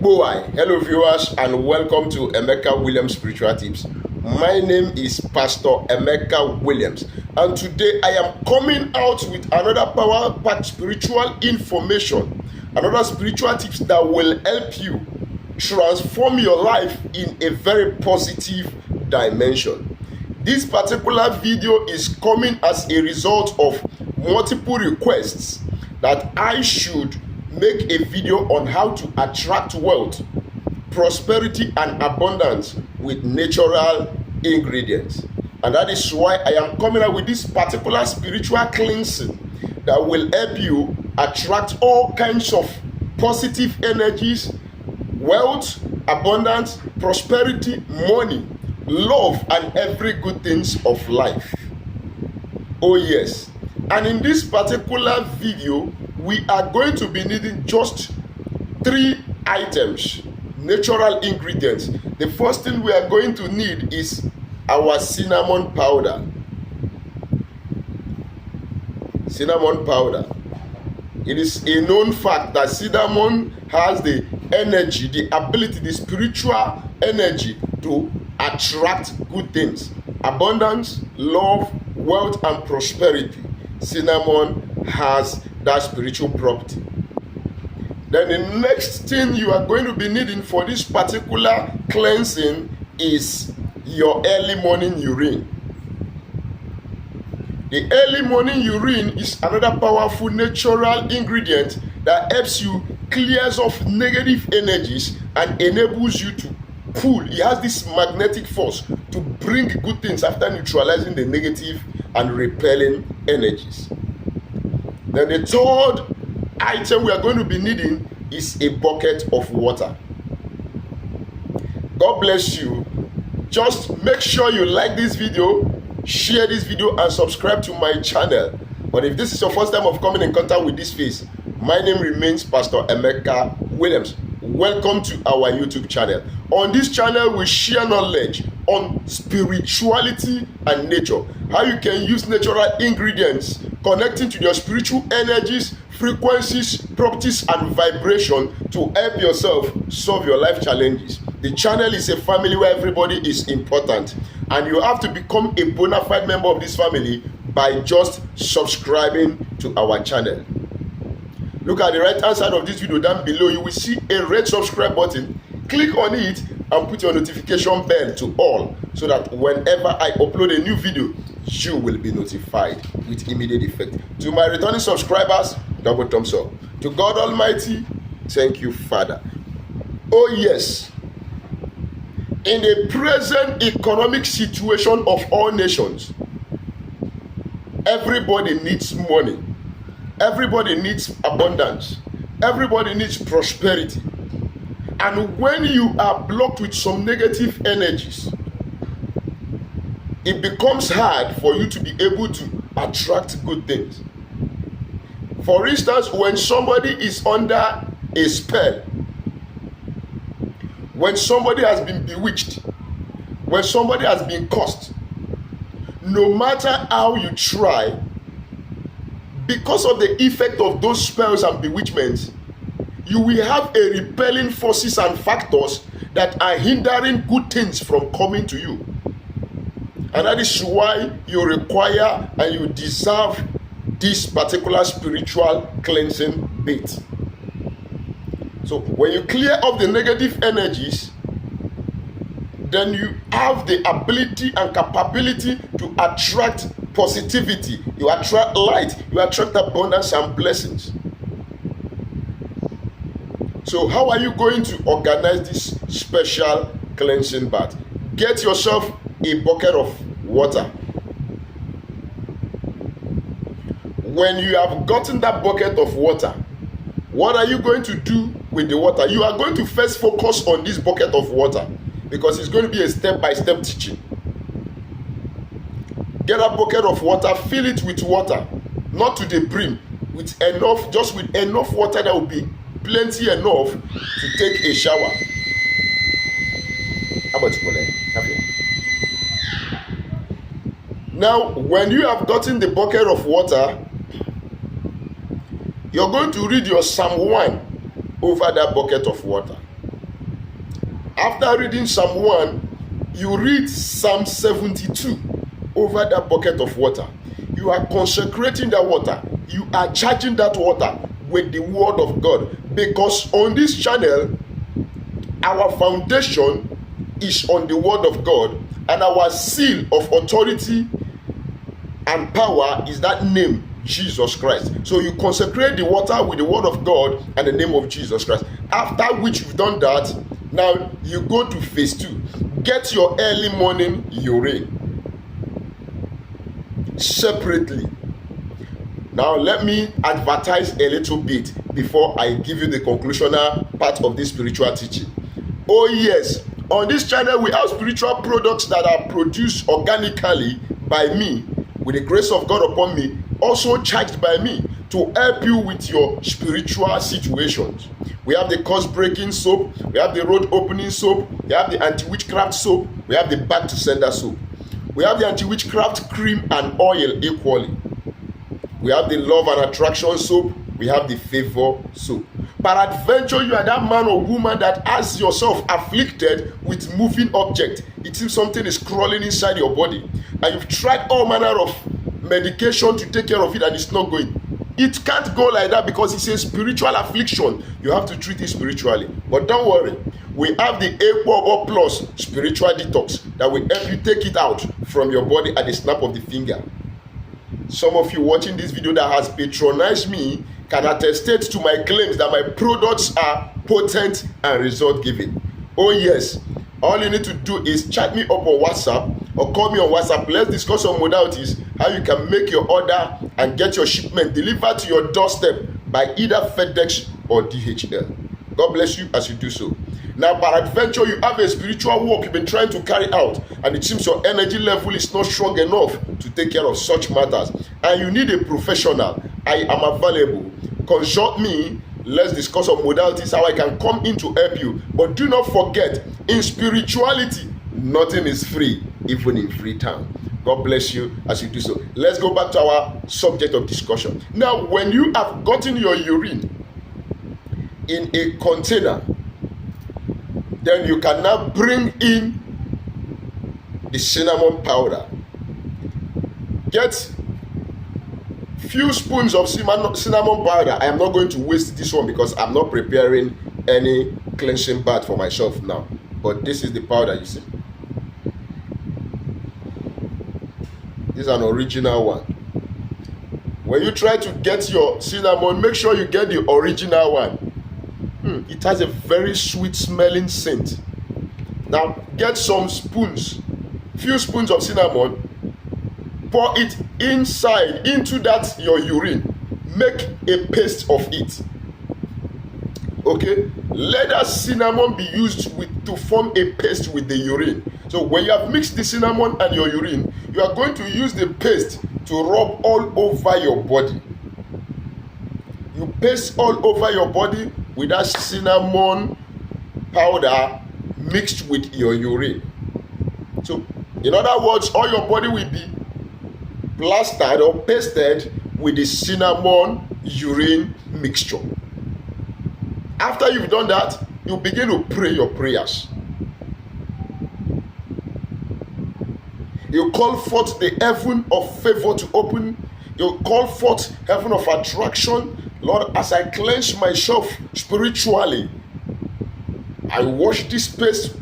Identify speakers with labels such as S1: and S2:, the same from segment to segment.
S1: Boy, hello viewers and welcome to Emeka Williams Spiritual Tips. My name is Pastor Emeka Williams and today I am coming out with another power-packed spiritual information, another spiritual tips that will help you transform your life in a very positive dimension. This particular video is coming as a result of multiple requests that I should make a video on how to attract wealth, prosperity and abundance with natural ingredients. And that is why I am coming out with this particular spiritual cleansing that will help you attract all kinds of positive energies, wealth, abundance, prosperity, money, love and every good things of life. Oh yes. And in this particular video, we are going to be needing just 3 items, natural ingredients. The first thing we are going to need is our cinnamon powder. Cinnamon powder. It is a known fact that cinnamon has the energy, the ability, the spiritual energy to attract good things, abundance, love, wealth and prosperity. Cinnamon has that spiritual property. Then the next thing you are going to be needing for this particular cleansing is your early morning urine. The early morning urine is another powerful natural ingredient that helps you clears off negative energies and enables you to pull. It has this magnetic force to bring good things after neutralizing the negative and repelling energies. Then the third item we are going to be needing is a bucket of water. God bless you. Just make sure you like this video, share this video and subscribe to my channel. But if this is your first time of coming in contact with this face, my name remains Pastor Emeka Williams. Welcome to our YouTube channel. On this channel, we share knowledge on spirituality and nature. How you can use natural ingredients connecting to your spiritual energies, frequencies, properties, and vibration to help yourself solve your life challenges. The channel is a family where everybody is important, and you have to become a bona fide member of this family by just subscribing to our channel. Look at the right hand side of this video down below. You will see a red subscribe button. Click on it and put your notification bell to all so that whenever I upload a new video, you will be notified with immediate effect. To my returning subscribers, double thumbs up. To God Almighty, thank you, Father. Oh yes, in the present economic situation of all nations, everybody needs money. Everybody needs abundance. Everybody needs prosperity. And when you are blocked with some negative energies, it becomes hard for you to be able to attract good things. For instance, when somebody is under a spell, when somebody has been bewitched, when somebody has been cursed, no matter how you try, because of the effect of those spells and bewitchments, you will have a repelling forces and factors that are hindering good things from coming to you. And that is why you require and you deserve this particular spiritual cleansing bit. So when you clear up the negative energies, then you have the ability and capability to attract positivity, you attract light, you attract abundance and blessings. So how are you going to organize this special cleansing bath? Get yourself a bucket of water. When you have gotten that bucket of water, what are you going to do with the water? You are going to first focus on this bucket of water because it's going to be a step-by-step teaching. Get a bucket of water, fill it with water, not to the brim, with enough, just with enough water that will be plenty enough to take a shower. How about you? Now, when you have gotten the bucket of water, you're going to read your Psalm 1 over that bucket of water. After reading Psalm 1, you read Psalm 72 over that bucket of water. You are consecrating that water. You are charging that water with the word of God. Because on this channel, our foundation is on the word of God, and our seal of authority and power is that name, Jesus Christ. So you consecrate the water with the word of God and the name of Jesus Christ. After which you've done that, now you go to phase 2. Get your early morning urine separately. Now let me advertise a little bit before I give you the conclusional part of this spiritual teaching. Oh yes, on this channel we have spiritual products that are produced organically by me, with the grace of God upon me, also charged by me to help you with your spiritual situations. We have the curse breaking soap, we have the road opening soap, we have the anti-witchcraft soap, we have the back to sender soap, we have the anti-witchcraft cream and oil equally, we have the love and attraction soap, we have the favor soap. Peradventure, you are that man or woman that has yourself afflicted with moving object. It seems something is crawling inside your body, and you've tried all manner of medication to take care of it, and it's not going. It can't go like that because it's a spiritual affliction. You have to treat it spiritually. But don't worry, we have the A Plus spiritual detox that will help you take it out from your body at the snap of the finger. Some of you watching this video that has patronized me can attest to my claims that my products are potent and result giving. Oh yes, all you need to do is chat me up on WhatsApp or call me on WhatsApp. Let's discuss some modalities, how you can make your order and get your shipment delivered to your doorstep by either FedEx or DHL. God bless you as you do so. Now, peradventure, you have a spiritual work you've been trying to carry out, and it seems your energy level is not strong enough to take care of such matters, and you need a professional. I am available. Consult me. Let's discuss some modalities, how I can come in to help you. But do not forget, in spirituality, nothing is free, even in Freetown. God bless you as you do so. Let's go back to our subject of discussion. Now, when you have gotten your urine in a container, then you can now bring in the cinnamon powder. Get few spoons of cinnamon powder. I am not going to waste this one because I'm not preparing any cleansing bath for myself now. But this is the powder, you see. This is an original one. When you try to get your cinnamon, make sure you get the original one. It has a very sweet smelling scent. Now get some spoons, few spoons of cinnamon, pour it inside into that your urine, make a paste of it. Okay, let that cinnamon be used to form a paste with the urine. So when you have mixed the cinnamon and your urine, you are going to use the paste to rub all over your body. You paste all over your body with that cinnamon powder mixed with your urine. So in other words, all your body will be plastered or pasted with the cinnamon urine mixture. After you've done that, you begin to pray your prayers. You call forth the heaven of favor to open. You call forth heaven of attraction. Lord, as I cleanse myself spiritually, I wash this paste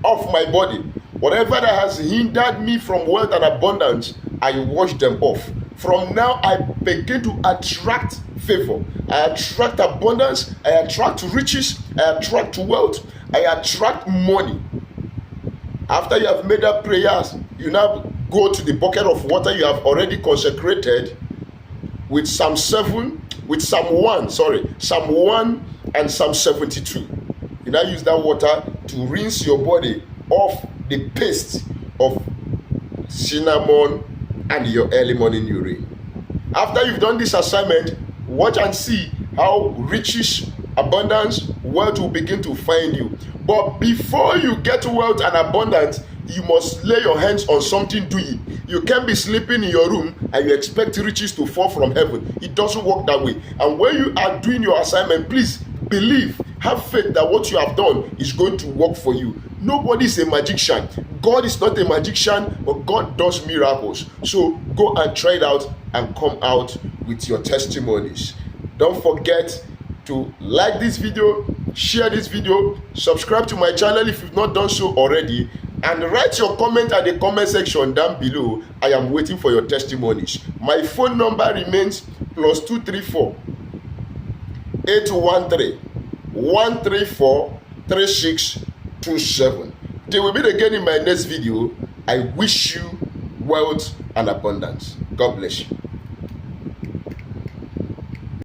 S1: off my body. Whatever that has hindered me from wealth and abundance, I wash them off. From now, I begin to attract favor. I attract abundance. I attract riches. I attract wealth. I attract money. After you have made up prayers, you now go to the bucket of water you have already consecrated with Psalm 1 and Psalm 72. You now use that water to rinse your body of the paste of cinnamon and your early morning urine. After you've done this assignment, watch and see how riches, abundance, wealth will begin to find you. But before you get wealth and abundance, you must lay your hands on something doing. You can't be sleeping in your room and you expect riches to fall from heaven. It doesn't work that way. And when you are doing your assignment, please believe, Have faith that what you have done is going to work for you. Nobody is a magician. God is not a magician, but God does miracles. So go and try it out and come out with your testimonies. Don't forget to like this video, share this video, subscribe to my channel if you've not done so already, and write your comment at the comment section down below. I am waiting for your testimonies. My phone number remains +234 813 134 3627. Till we meet again in my next video, I wish you wealth and abundance. God bless you.